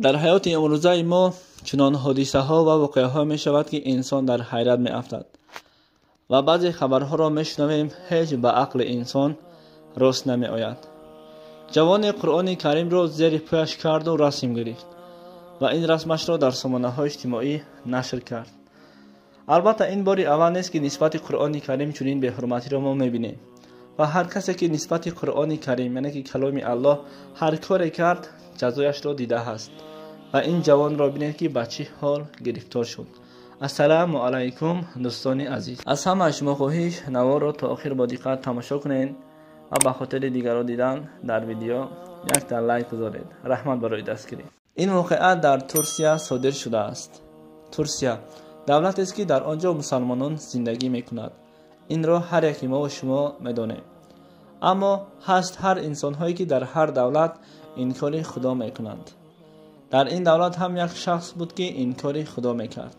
در حیات امروزه ما چنان حادثه ها و واقعه ها می شود که انسان در حیرت می افتد و بعضی خبرها را می شنویم هیچ به عقل انسان راست نمی آید. جوان قرآن کریم را زیر پایش کرد و رسم گرفت و این رسمش را در سامانه های اجتماعی نشر کرد. البته این باری اول نیست که نسبت قرآن کریم چنین به حرمتی را ما می بینیم و هر کسی که نسبت قرآن کریم یعنی که کلام الله هر کاری کرد جزایش را دیده است و این جوان را بینید که به چه حال گرفتار شد. السلام علیکم دوستان عزیز، از همه شما خواهش نوار را تا آخر با دقت تماشا کنین و به خاطر دیگران دیدن در ویدیو یک تا لایک گذارید. رحمت برای دست گیرید. این واقعه در ترکیه صادر شده است. ترکیه دولتی است که در آنجا مسلمانان زندگی می‌کنند. این را هر یکی ما و شما می‌دانیم. اما هست هر انسان هایی که در هر دولت انکار خدا می‌کنند. در این دولت هم یک شخص بود که انکار خدا می‌کرد.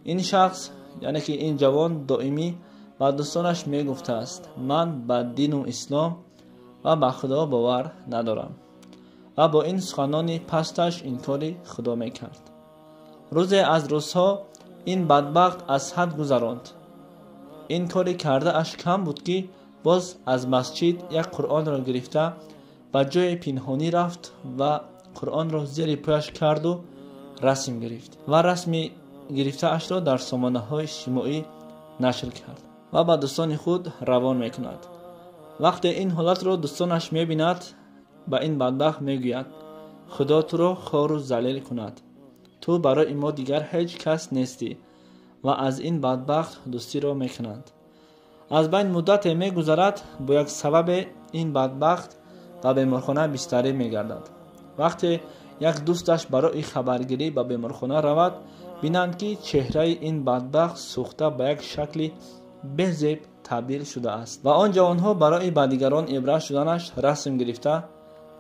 این شخص یعنی که این جوان دائمی با دوستانش میگفته است من به دین و اسلام و به خدا باور ندارم و با این سخنان پستش انکار خدا میکرد. روزی از روزها این بدبخت از حد گذراند. این کاری کرده اش کم بود که باز از مسجد یک قرآن را گرفته به جای پنهانی رفت و قرآن را زیر پایش کرد و رسم گرفت و رسمی گرفته اش را در سامانه های اجتماعی نشر کرد و با دوستان خود روان میکند. وقتی این حالت را دوستانش میبیند به این بدبخت میگوید خدا تو را خوار و ذلیل کند، تو برای ما دیگر هیچ کس نیستی و از این بدبخت دوستی را میکنند. از بین مدت میگذرد با یک سبب این بدبخت به بیمارخانه بستری میگردد. وقتی یک دوستش برای خبرگیری به بیمارخانه رود بینند که چهره این بدبخت سوخته به یک شکل بزیب تبدیل شده است و آن جوانها برای به دیگران عبرت شدنش رسم گرفته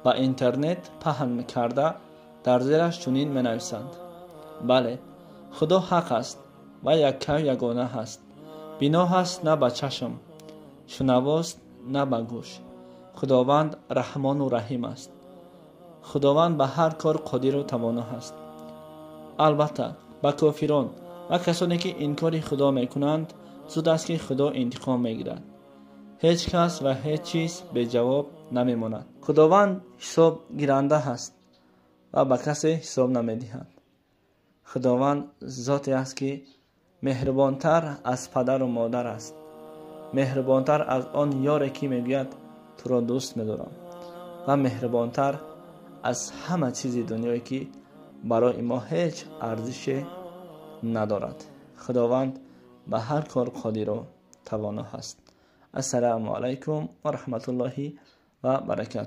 به اینترنت پهن کرده در زیرش چنین می نویسند بله خدا حق است و یکه یگانه است، بینا هست نه به چشم، شنواست نه به گوش. خداوند رحمان و رحیم است، خداوند به هر کار قادر و توانا است. البته با کافران و کسانی که انکار خدا میکنند زود است که خدا انتقام میگیرد. هیچ کس و هیچ چیز به جواب نمیماند. خداوند حساب گیرنده است و به کسی حساب نمیدهد. خداوند ذاتی است که مهربانتر از پدر و مادر است، مهربانتر از آن یاری که میگوید تو را دوست میدارم و مهربانتر از همه چیز دنیایی که برای ما هیچ ارزشی ندارد. خداوند به هر کار قادر و توانا است. السلام علیکم و رحمت الله و برکاته.